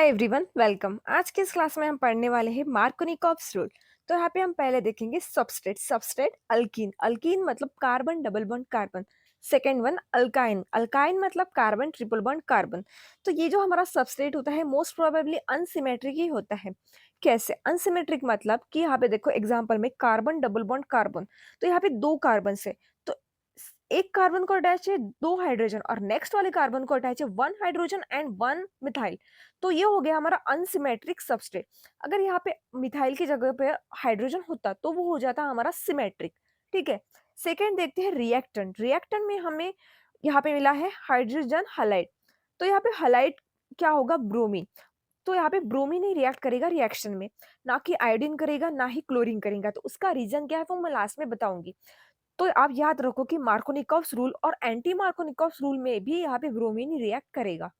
Hi everyone, welcome. आज के इस क्लास में हम पढ़ने वाले हैं मार्कोनिकॉव्स रूल। तो यहाँ पे हम पहले देखेंगे सबस्ट्रेट। Substrate alkyne. अल्कीन मतलब carbon double bond carbon. Second one alkyne. Alkyne मतलब कार्बन ट्रिपल बॉन्ड कार्बन। तो ये जो हमारा सबस्ट्रेट होता है मोस्ट प्रोबेबली अनसिमेट्रिक ही होता है। कैसे अनसिमेट्रिक? मतलब कि यहाँ पे देखो एग्जाम्पल में कार्बन डबल बॉन्ड कार्बन, तो यहाँ पे दो कार्बन से, तो एक कार्बन को अटैच है दो हाइड्रोजन और नेक्स्ट वाले कार्बन को अटैच है one hydrogen and one methyl. तो ये हो गया हमारा अनसिमेट्रिक सबस्ट्रेट। अगर यहाँ पे मिथाइल की जगह पे हाइड्रोजन होता तो वो हो जाता हमारा सिमेट्रिक। ठीक है। सेकेंड देखते हैं रिएक्टेंट। रिएक्टेंट में हमें यहाँ पे मिला है हाइड्रोजन हलाइड। तो यहाँ पे हलाइड क्या होगा? ब्रोमीन। तो यहाँ पे ब्रोमीन ही रिएक्ट करेगा रिएक्शन में, ना कि आयोडीन करेगा ना ही क्लोरीन करेगा। तो उसका रीजन क्या है वो मैं लास्ट में बताऊंगी। तो आप याद रखो कि मार्कोनिकॉव्स रूल और एंटी मार्कोनिकॉव्स रूल में भी यहाँ पे ब्रोमीन ही रिएक्ट करेगा।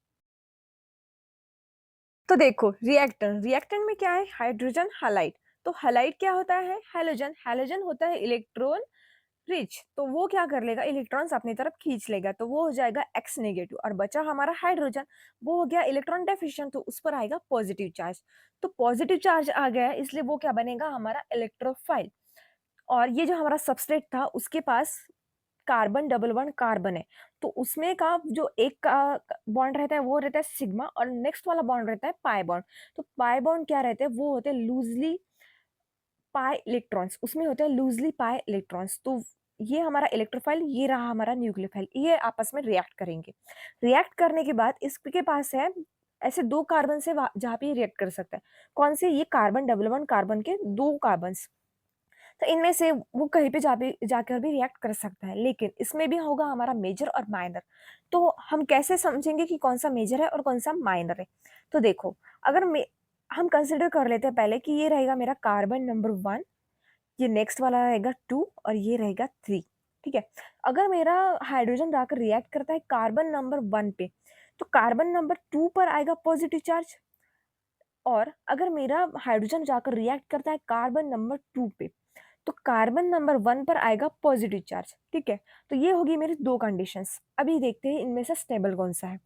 तो देखो रिएक्टेंट। रिएक्टेंट में क्या है? Hydrogen halide. तो हैलाइड क्या होता है? हैलोजन। हैलोजन होता है इलेक्ट्रॉन रिच। तो वो क्या कर लेगा? इलेक्ट्रॉन्स अपनी तरफ खींच लेगा, तो वो हो जाएगा एक्स नेगेटिव। और बचा हमारा हाइड्रोजन, वो हो गया इलेक्ट्रॉन डेफिशिएंट, तो उस पर आएगा पॉजिटिव चार्ज। तो पॉजिटिव चार्ज आ गया इसलिए वो क्या बनेगा? हमारा इलेक्ट्रोफाइल। और ये जो हमारा सबस्ट्रेट था उसके पास कार्बन डबल बॉन्ड कार्बन है, तो उसमें का जो एक का बॉन्ड रहता है वो रहता है सिग्मा और नेक्स्ट वाला बॉन्ड रहता है पाई बॉन्ड। तो पाई बॉन्ड क्या रहते हैं? वो होते हैं लूजली पाई इलेक्ट्रॉन्स। उसमें होते हैं लूजली पाई इलेक्ट्रॉन्स। तो ये हमारा इलेक्ट्रोफाइल, ये रहा हमारा न्यूक्लियोफाइल, ये आपस में रिएक्ट करेंगे। रिएक्ट करने के बाद इसके पास है ऐसे दो कार्बन से जहाँ पे ये रिएक्ट कर सकता है। कौन से? ये कार्बन डबल बॉन्ड कार्बन के दो कार्बन। तो इनमें से वो कहीं पे जाकर भी रिएक्ट कर सकता है, लेकिन इसमें भी होगा हमारा मेजर और माइनर। तो हम कैसे समझेंगे कि कौन सा मेजर है और कौन सा माइनर है? तो देखो, अगर हम कंसिडर कर लेते हैं पहले कि ये रहेगा मेरा कार्बन नंबर 1, ये नेक्स्ट वाला रहेगा 2 और ये रहेगा 3। ठीक है। अगर मेरा हाइड्रोजन जाकर रिएक्ट करता है कार्बन नंबर 1 पे, तो कार्बन नंबर 2 पर आएगा पॉजिटिव चार्ज। और अगर मेरा हाइड्रोजन जाकर रिएक्ट करता है कार्बन नंबर 2 पे, तो कार्बन नंबर 1 पर आएगा पॉजिटिव चार्ज। ठीक है। तो ये होगी मेरी दो कंडीशंस। अभी देखते हैं इनमें से स्टेबल कौन सा है।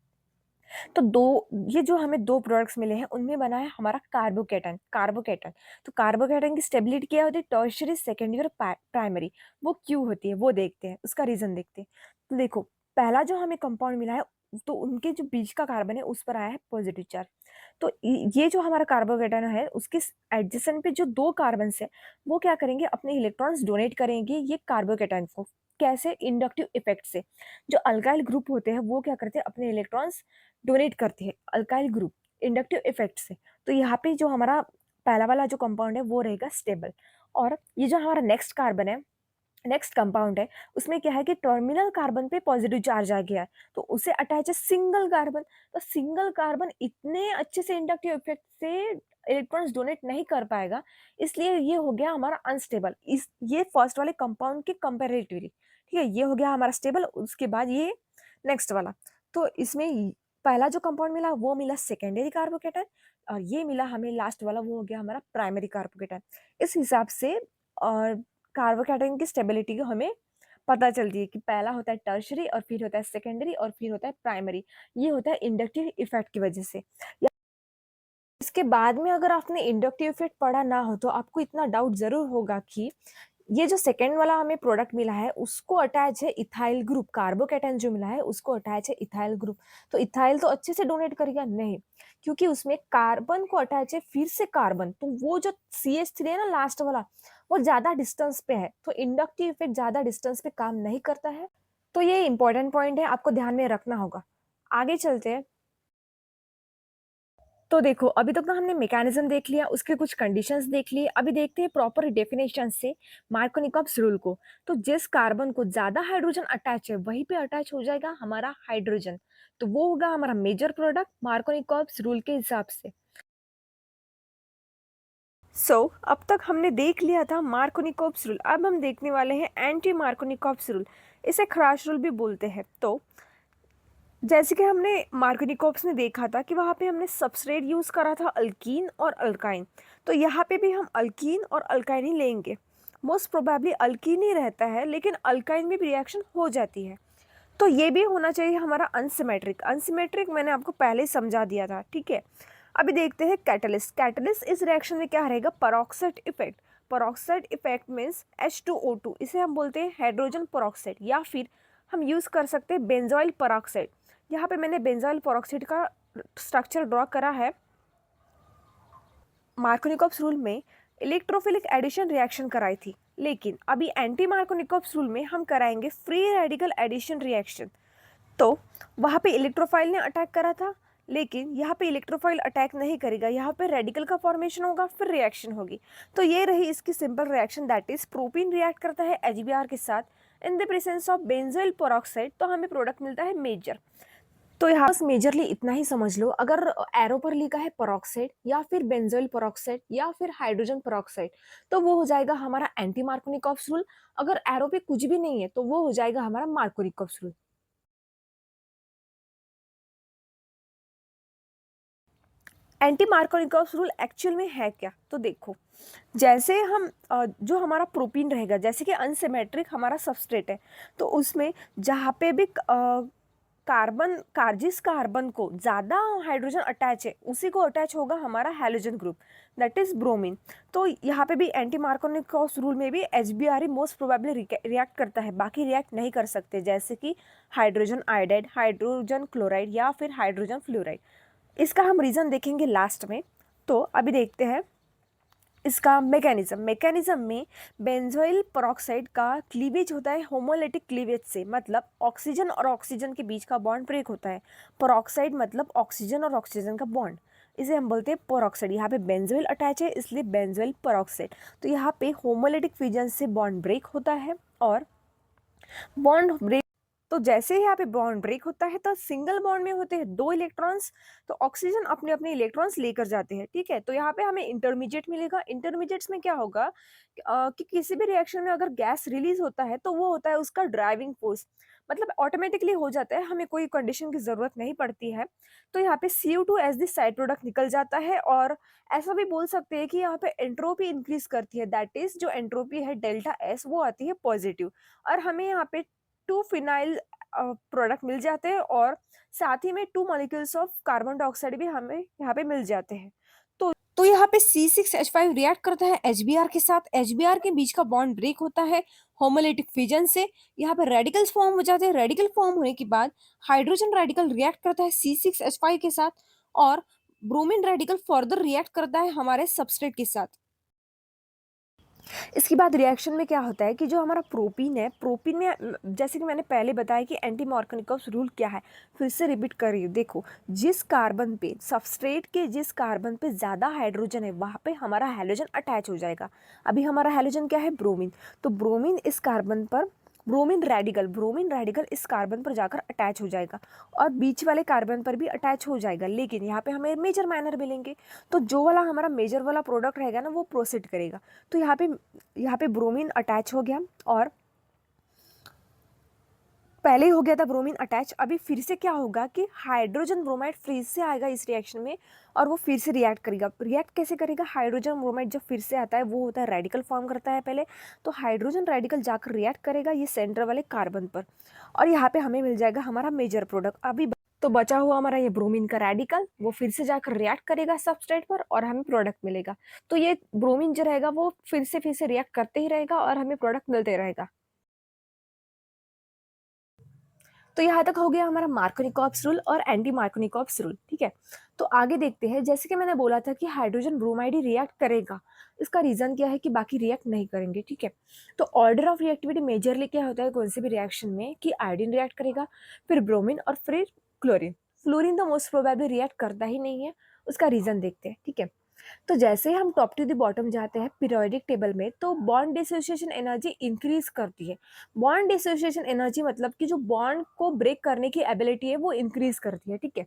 तो दो, ये जो हमें दो प्रोडक्ट्स मिले हैं उनमें बना है हमारा कार्बोकेटन। कार्बोकेटन, तो कार्बोकेटन की स्टेबिलिटी क्या होती है? टर्शियरी, सेकेंडरी और प्राइमरी। वो क्यों होती है वो देखते हैं, उसका रीजन देखते हैं। तो देखो, पहला जो हमें कंपाउंड मिला है तो उनके जो बीच का कार्बन है उस पर आया है पॉजिटिव चार्ज। तो ये जो हमारा कार्बोकेटन है उसके एडजेसेंट पे जो दो कार्बन है वो क्या करेंगे? अपने इलेक्ट्रॉन्स डोनेट करेंगे ये कार्बोकेटन को। कैसे? इंडक्टिव इफेक्ट से। जो अल्काइल ग्रुप होते हैं वो क्या करते हैं? अपने इलेक्ट्रॉन्स डोनेट करते हैं अल्काइल ग्रुप इंडक्टिव इफेक्ट से। तो यहाँ पे जो हमारा पहला वाला जो कंपाउंड है वो रहेगा स्टेबल। और ये जो हमारा नेक्स्ट कार्बन है, नेक्स्ट कंपाउंड है, उसमें क्या है कि टर्मिनल कार्बन पे पॉजिटिव चार्ज आ गया है, तो उसे अटैच है सिंगल कार्बन। तो सिंगल कार्बन इतने अच्छे से इंडक्टिव इफेक्ट से इलेक्ट्रॉन्स डोनेट नहीं कर पाएगा, इसलिए ये हो गया हमारा अनस्टेबल। इस ये फर्स्ट वाले कंपाउंड के कंपेरेटिवली। ठीक है, ये हो गया हमारा स्टेबल। उसके बाद ये नेक्स्ट वाला। तो इसमें पहला जो कंपाउंड मिला वो मिला सेकेंडरी कार्बोकेटन, और ये मिला हमें लास्ट वाला वो हो गया हमारा प्राइमरी कार्बोकेटन। इस हिसाब से और कार्बोकेटन की स्टेबिलिटी को हमें पता चलती है कि पहला होता है टर्शरी और फिर होता है सेकेंडरी और फिर होता है प्राइमरी। ये होता है इंडक्टिव इफेक्ट की वजह से। इसके बाद में अगर आपने इंडक्टिव इफेक्ट पढ़ा ना हो तो आपको इतना डाउट जरूर होगा कि ये जो सेकेंड वाला हमें प्रोडक्ट मिला है उसको अटैच है इथाइल ग्रुप। कार्बोकेटन जो मिला है उसको अटैच है इथाइल ग्रुप। तो इथाइल तो अच्छे से डोनेट करेगा नहीं, क्योंकि उसमें कार्बन को अटैच है फिर से कार्बन। तो वो जो CH3 है ना लास्ट वाला, वो ज्यादा डिस्टेंस पे है, तो इंडक्टिव इफेक्ट ज्यादा डिस्टेंस पे काम नहीं करता है। तो ये इंपॉर्टेंट पॉइंट है, आपको ध्यान में रखना होगा। आगे चलते हैं। तो देखो, अभी तक तो हमने मैकेनिज्म देख लिया, उसके कुछ कंडीशंस देख लिए। अभी देखते हैं प्रॉपर डेफिनेशन से मार्कोनिकॉव्स रूल को। तो जिस कार्बन को ज्यादा हाइड्रोजन अटैच है वहीं पे अटैच हो जाएगा हमारा हाइड्रोजन, तो वो होगा हमारा मेजर प्रोडक्ट मार्कोनिकॉव्स रूल के हिसाब से। अब तक हमने देख लिया था मार्कोनिकॉव्स रूल। अब हम देखने वाले हैं एंटी मार्कोनिकॉव्स रूल। इसे क्रैश रूल भी बोलते हैं। तो जैसे कि हमने मार्कोनिकॉव्स में देखा था कि वहाँ पे हमने सबस्ट्रेट यूज़ करा था अल्कीन और अल्काइन। तो यहाँ पे भी हम अल्कीन और अल्काइन ही लेंगे। मोस्ट प्रोबेबली अल्कीन ही रहता है, लेकिन अल्काइन में भी रिएक्शन हो जाती है। तो ये भी होना चाहिए हमारा अनसिमेट्रिक। अनसिमेट्रिक मैंने आपको पहले ही समझा दिया था। ठीक है। अभी देखते हैं कैटलिस्ट। कैटलिस्ट इस रिएक्शन में क्या रहेगा, peroxide effect. Peroxide effect means H2O2, इसे हम बोलते हैं हाइड्रोजन पेरोक्साइड, या फिर हम यूज़ कर सकते हैं बेंजोइल पेरोक्साइड। यहाँ पे मैंने बेंजोइल पेरोक्साइड का स्ट्रक्चर ड्रॉ करा है। मार्कोनिकॉप्स रूल में इलेक्ट्रोफिलिक एडिशन रिएक्शन कराई थी, लेकिन अभी एंटी मार्कोनिकॉप्स रूल में हम कराएंगे फ्री रेडिकल एडिशन रिएक्शन। तो वहाँ पे इलेक्ट्रोफाइल ने अटैक करा था, लेकिन यहाँ पे इलेक्ट्रोफाइल अटैक नहीं करेगा, यहाँ पे रेडिकल का फॉर्मेशन होगा, फिर रिएक्शन होगी। तो ये रही इसकी simple reaction, that is propene react करता है HBr के साथ in the presence of benzoyl peroxide, तो हमें प्रोडक्ट मिलता है मेजर। तो यहाँ बस मेजरली इतना ही समझ लो, अगर एरो पर लिखा है पेरोक्साइड या फिर बेंजोइल पेरोक्साइड या फिर हाइड्रोजन पेरोक्साइड, तो वो हो जाएगा हमारा एंटी मार्कोनिकॉप्स रूल। अगर एरो पे कुछ भी नहीं है तो वो हो जाएगा हमारा Markovnikov's rule. Anti Markovnikov's rule actual में है क्या, तो देखो, जैसे हम जो हमारा प्रोटीन रहेगा, जैसे कि अनसिमेट्रिक हमारा सबस्ट्रेट है, तो उसमें जहाँ पे भी कार्बन जिस कार्बन को ज़्यादा हाइड्रोजन अटैच है उसी को अटैच होगा हमारा halogen group, that is bromine. तो यहाँ पे भी एंटी मार्कोनिकॉप्स रूल में भी HBr मोस्ट प्रोबेबली रिएक्ट करता है, बाकी रिएक्ट नहीं कर सकते, जैसे कि हाइड्रोजन आयोडाइड, हाइड्रोजन क्लोराइड या फिर हाइड्रोजन फ्लोराइड। इसका हम रीज़न देखेंगे लास्ट में। तो अभी देखते हैं इसका मैकेनिज्म में बेंजोइल पेरोक्साइड का क्लीवेज होता है होमोलिटिक क्लीवेज से, मतलब ऑक्सीजन और ऑक्सीजन के बीच का बॉन्ड ब्रेक होता है। पेरोक्साइड मतलब ऑक्सीजन और ऑक्सीजन का बॉन्ड, इसे हम बोलते हैं पेरोक्साइड। यहाँ पे बेंजोइल अटैच है इसलिए बेंजोइल पेरोक्साइड। तो यहाँ पे होमोलिटिक फ्यूजन से बॉन्ड ब्रेक होता है, और बॉन्ड ब्रेक, तो जैसे ही यहाँ पे बॉन्ड ब्रेक होता है तो सिंगल बॉन्ड में होते हैं 2 इलेक्ट्रॉन्स, तो ऑक्सीजन अपने अपने इलेक्ट्रॉन्स लेकर जाते हैं, ठीक है। तो यहाँ पे हमें इंटरमीडिएट मिलेगा। इंटरमीडिएट्स में क्या होगा कि किसी भी रिएक्शन में अगर गैस रिलीज होता है तो वो होता है उसका ड्राइविंग फोर्स, मतलब ऑटोमेटिकली हो जाता है, हमें कोई कंडीशन की जरूरत नहीं पड़ती है। तो यहाँ पे CO2 as the side product निकल जाता है, और ऐसा भी बोल सकते हैं कि यहाँ पे एंट्रोपी इंक्रीज करती है, दैट इज जो एंट्रोपी है डेल्टा S वो आती है पॉजिटिव, और हमें यहाँ पे 2 फिनाइल प्रोडक्ट मिल जाते हैं, और साथ ही में 2 मॉलिक्यूल्स ऑफ कार्बन डाइऑक्साइड भी हमें यहाँ पे मिल जाते हैं। तो यहाँ पे C6H5 रिएक्ट करता है HBr के साथ, HBr के बीच का बॉन्ड ब्रेक होता है होमोलिटिक फिजन से, यहाँ पे रेडिकल्स फॉर्म हो जाते हैं। रेडिकल फॉर्म होने के बाद हाइड्रोजन रेडिकल रिएक्ट करता है C6H5 के साथ, और ब्रोमीन रेडिकल फर्दर रिएक्ट करता है हमारे सबस्ट्रेट के साथ। इसके बाद रिएक्शन में क्या होता है कि जो हमारा प्रोपीन है, प्रोपीन में जैसे कि मैंने पहले बताया कि एंटी मार्कोनिकॉप्स रूल क्या है, फिर से रिपीट कर रही हूँ। देखो, जिस कार्बन पे, सबस्ट्रेट के जिस कार्बन पे ज़्यादा हाइड्रोजन है वहाँ पे हमारा हैलोजन अटैच हो जाएगा। अभी हमारा हैलोजन क्या है, ब्रोमीन, तो ब्रोमीन इस कार्बन पर, ब्रोमीन रेडिकल इस कार्बन पर जाकर अटैच हो जाएगा, और बीच वाले कार्बन पर भी अटैच हो जाएगा, लेकिन यहाँ पे हमें मेजर माइनर मिलेंगे। तो जो वाला हमारा मेजर वाला प्रोडक्ट रहेगा ना वो प्रोसीड करेगा। तो यहाँ पे ब्रोमीन अटैच हो गया, और पहले ही हो गया था ब्रोमीन अटैच। अभी फिर से क्या होगा कि हाइड्रोजन ब्रोमाइड फिर से आएगा इस रिएक्शन में, और वो फिर से रिएक्ट करेगा। रिएक्ट कैसे करेगा, हाइड्रोजन ब्रोमाइड जब फिर से आता है वो होता है रेडिकल फॉर्म करता है पहले, तो हाइड्रोजन रेडिकल जाकर रिएक्ट करेगा ये सेंटर वाले कार्बन पर, और यहाँ पे हमें मिल जाएगा हमारा मेजर प्रोडक्ट। अभी तो बचा हुआ हमारा ये ब्रोमीन का रेडिकल, वो फिर से जाकर रिएक्ट करेगा सबस्ट्रेट पर और हमें प्रोडक्ट मिलेगा। तो ये ब्रोमीन जो रहेगा वो फिर से रिएक्ट करते ही रहेगा और हमें प्रोडक्ट मिलते रहेगा। तो यहाँ तक हो गया हमारा मार्कोनिकॉप्स रूल और एंटी मार्कोनिकॉप्स रूल, ठीक है। तो आगे देखते हैं, जैसे कि मैंने बोला था कि हाइड्रोजन ब्रोमाइड ही रिएक्ट करेगा, इसका रीजन क्या है कि बाकी रिएक्ट नहीं करेंगे, ठीक है। तो ऑर्डर ऑफ रिएक्टिविटी मेजरली क्या होता है कौन से भी रिएक्शन में, कि आयोडीन रिएक्ट करेगा, फिर ब्रोमीन, और फिर क्लोरीन। फ्लोरीन तो मोस्ट प्रोबेबली रिएक्ट करता ही नहीं है, उसका रीजन देखते हैं, ठीक है। तो जैसे ही हम टॉप टू द बॉटम जाते हैं पीरियोडिक टेबल में, तो बॉन्ड डिसोसिएशन एनर्जी इंक्रीज करती है। बॉन्ड डिसोसिएशन एनर्जी मतलब कि जो बॉन्ड को ब्रेक करने की एबिलिटी है वो इंक्रीज करती है, ठीक है।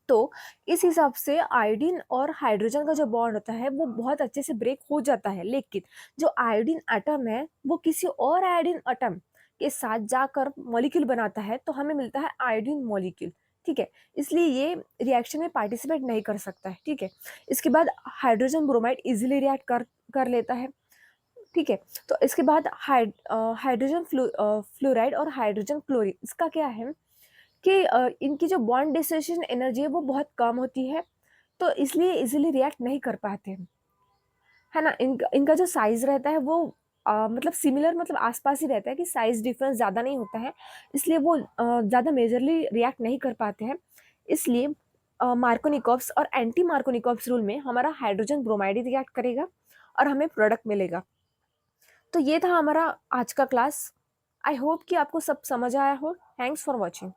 तो इस हिसाब से आयोडीन और हाइड्रोजन का जो बॉन्ड होता है वो बहुत अच्छे से ब्रेक हो जाता है, लेकिन जो आयोडीन एटम है वो किसी और आयोडीन एटम के साथ जाकर मॉलिक्यूल बनाता है, तो हमें मिलता है आयोडीन मॉलिक्यूल, ठीक है। इसलिए ये रिएक्शन में पार्टिसिपेट नहीं कर सकता है, ठीक है। इसके बाद हाइड्रोजन ब्रोमाइड इजीली रिएक्ट कर कर लेता है, ठीक है। तो इसके बाद हाइड्रोजन फ्लोराइड और हाइड्रोजन क्लोरीन, इसका क्या है कि इनकी जो बॉन्ड डिसोसिएशन एनर्जी है वो बहुत कम होती है, तो इसलिए इजीली रिएक्ट नहीं कर पाते हैं, है ना। इनका इनका जो साइज रहता है वो मतलब सिमिलर, मतलब आसपास ही रहता है, कि साइज डिफरेंस ज़्यादा नहीं होता है, इसलिए वो ज़्यादा मेजरली रिएक्ट नहीं कर पाते हैं। इसलिए मार्कोनिकॉव्स और एंटी मार्कोनिकॉव्स रूल में हमारा हाइड्रोजन ब्रोमाइड रिएक्ट करेगा और हमें प्रोडक्ट मिलेगा। तो ये था हमारा आज का क्लास। आई होप कि आपको सब समझ आया हो। Thanks for watching.